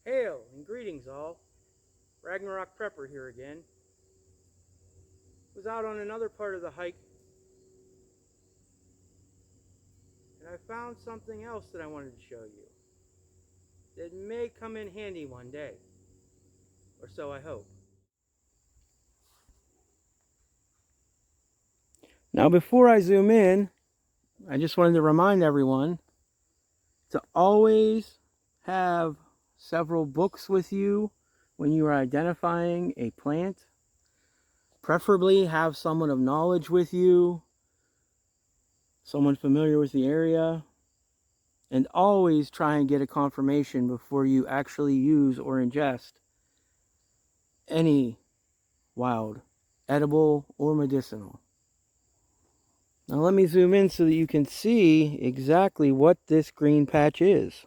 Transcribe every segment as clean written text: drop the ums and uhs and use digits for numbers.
Hail and greetings all. Ragnarok Prepper here again. Was out on another part of the hike and I found something else that I wanted to show you that may come in handy one day, or so I hope. Now before I zoom in, I just wanted to remind everyone to always have several books with you when you are identifying a plant. Preferably have someone of knowledge with you, someone familiar with the area, and always try and get a confirmation before you actually use or ingest any wild, edible, or medicinal. Now let me zoom in so that you can see exactly what this green patch is.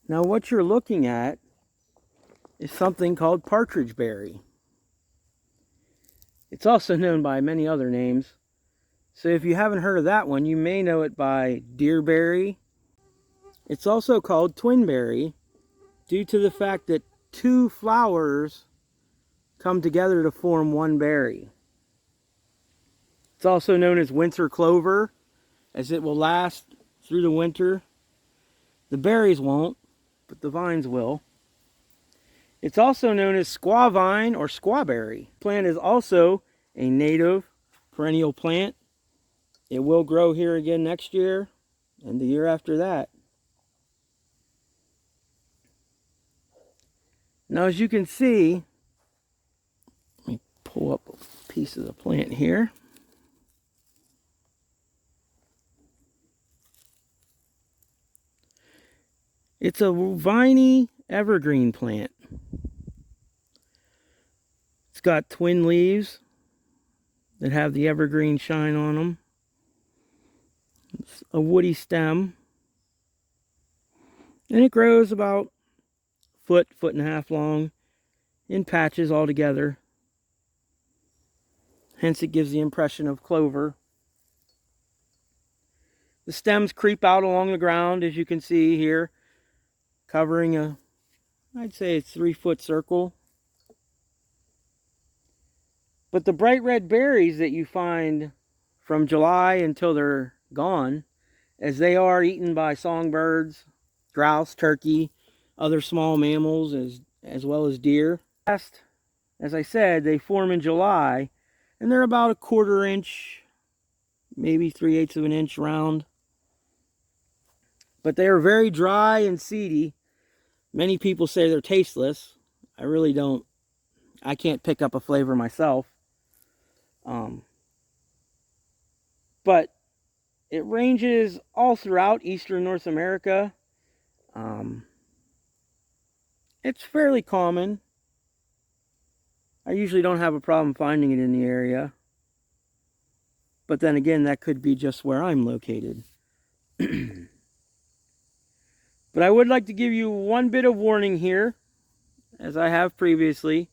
Now what you're looking at is something called Partridge Berry. It's also known by many other names. So if you haven't heard of that one, you may know it by Deerberry. It's also called Twinberry due to the fact that two flowers come together to form one berry. It's also known as winter clover, as it will last through the winter. The berries won't, but the vines will. It's also known as Squaw Vine or Squawberry. The plant is also a native perennial plant. It will grow here again next year and the year after that. Now as you can see, let me pull up a piece of the plant here. It's a viney evergreen plant. It's got twin leaves that have the evergreen shine on them. It's a woody stem. And it grows about foot and a half long in patches all together. Hence it gives the impression of clover. The stems creep out along the ground, as you can see here, covering a, I'd say, a 3-foot circle. But the bright red berries that you find from July until they're gone, as they are eaten by songbirds, grouse, turkey, other small mammals, as well as deer. As I said, they form in July, and they're about a 1/4 inch, maybe 3/8 of an inch round. But they are very dry and seedy. Many people say they're tasteless. I really don't. I can't pick up a flavor myself. But it ranges all throughout eastern North America. It's fairly common. I usually don't have a problem finding it in the area. But then again, that could be just where I'm located. But I would like to give you one bit of warning here, as I have previously.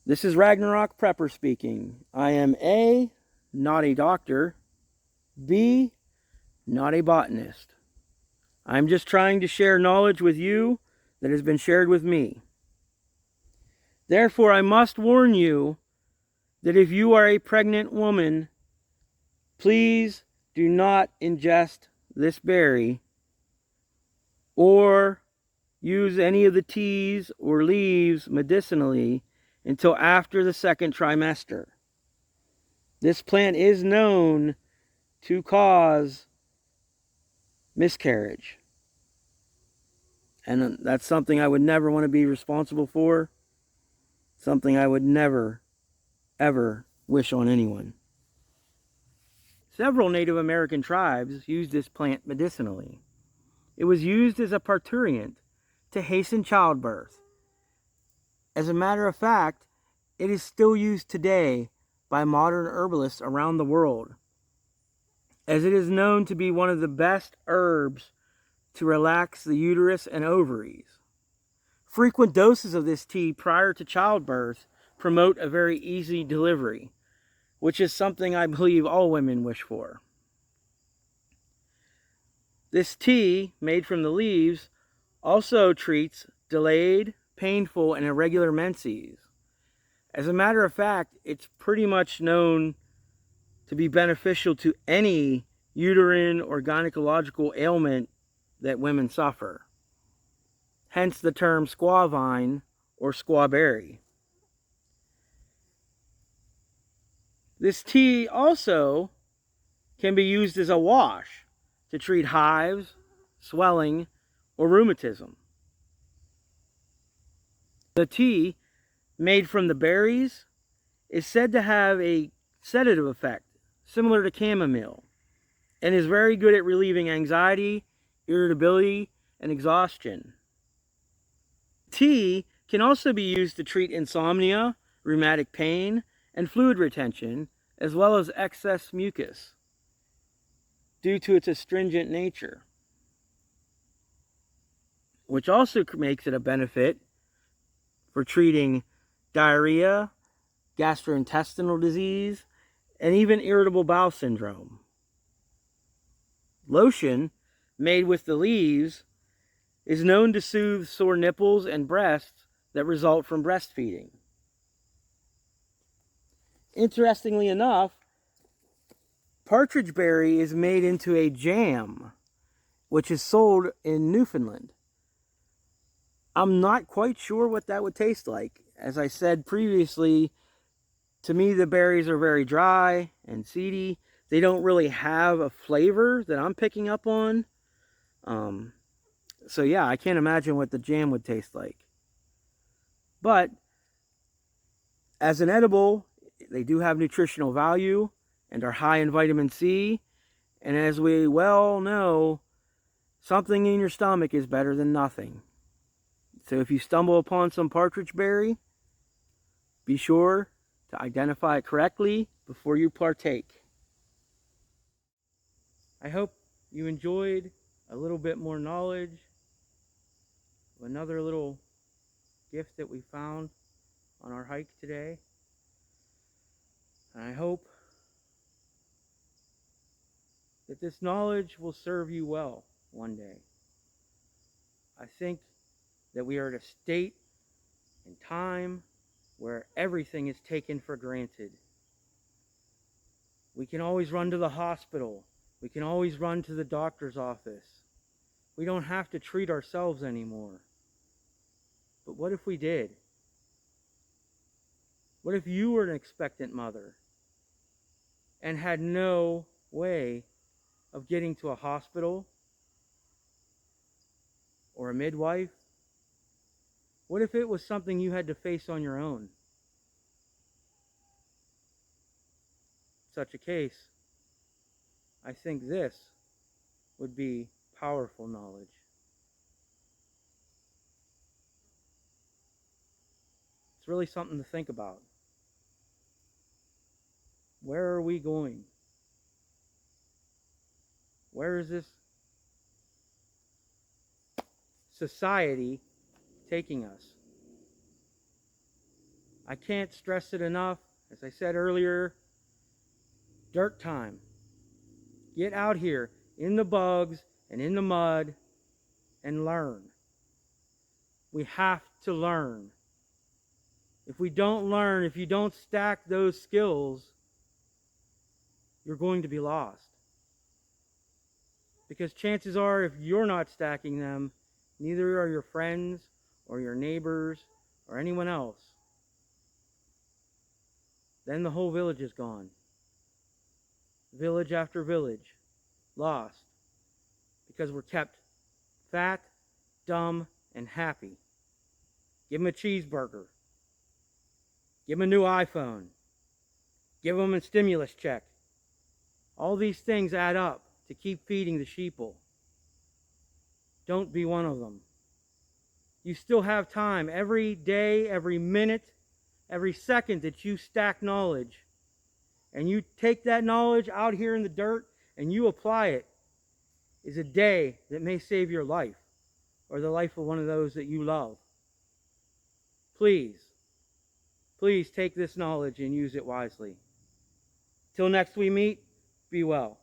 This is Ragnarok Prepper speaking. I am A, not a doctor, B, not a botanist. I'm just trying to share knowledge with you that has been shared with me. Therefore, I must warn you that if you are a pregnant woman, please do not ingest this berry or use any of the teas or leaves medicinally until after the 2nd trimester. This plant is known to cause miscarriage. And that's something I would never want to be responsible for. Something I would never, ever wish on anyone. Several Native American tribes use this plant medicinally. It was used as a parturient to hasten childbirth. As a matter of fact, it is still used today by modern herbalists around the world, as it is known to be one of the best herbs to relax the uterus and ovaries. Frequent doses of this tea prior to childbirth promote a very easy delivery, which is something I believe all women wish for. This tea, made from the leaves, also treats delayed, painful, and irregular menses. As a matter of fact, it's pretty much known to be beneficial to any uterine or gynecological ailment that women suffer. Hence the term Squaw Vine or Squaw Berry. This tea also can be used as a wash to treat hives, swelling, or rheumatism. The tea, made from the berries, is said to have a sedative effect, similar to chamomile, and is very good at relieving anxiety, irritability, and exhaustion. Tea can also be used to treat insomnia, rheumatic pain, and fluid retention, as well as excess mucus, due to its astringent nature, which also makes it a benefit for treating diarrhea, gastrointestinal disease, and even irritable bowel syndrome. Lotion, made with the leaves, is known to soothe sore nipples and breasts that result from breastfeeding. Interestingly enough, Partridge Berry is made into a jam, which is sold in Newfoundland. I'm not quite sure what that would taste like. As I said previously, to me the berries are very dry and seedy. They don't really have a flavor that I'm picking up on. So yeah, I can't imagine what the jam would taste like. But as an edible, they do have nutritional value and are high in vitamin C. And as we well know, something in your stomach is better than nothing. So if you stumble upon some partridge berry, be sure to identify it correctly before you partake. I hope you enjoyed a little bit more knowledge of another little gift that we found on our hike today. And I hope that this knowledge will serve you well one day. I think that we are at a state and time where everything is taken for granted. We can always run to the hospital. We can always run to the doctor's office. We don't have to treat ourselves anymore. But what if we did? What if you were an expectant mother and had no way of getting to a hospital or a midwife? What if it was something you had to face on your own? In such a case, I think this would be powerful knowledge. It's really something to think about. Where are we going? Where is this society taking us? I can't stress it enough. As I said earlier, dirt time. Get out here in the bugs and in the mud and learn. We have to learn. If we don't learn, if you don't stack those skills, you're going to be lost. Because chances are, if you're not stacking them, neither are your friends or your neighbors or anyone else. Then the whole village is gone. Village after village, lost. Because we're kept fat, dumb, and happy. Give them a cheeseburger. Give them a new iPhone. Give them a stimulus check. All these things add up to keep feeding the sheeple. Don't be one of them. You still have time every day, every minute, every second that you stack knowledge. And you take that knowledge out here in the dirt and you apply it, is a day that may save your life or the life of one of those that you love. please, please take this knowledge and use it wisely. Till next we meet, be well.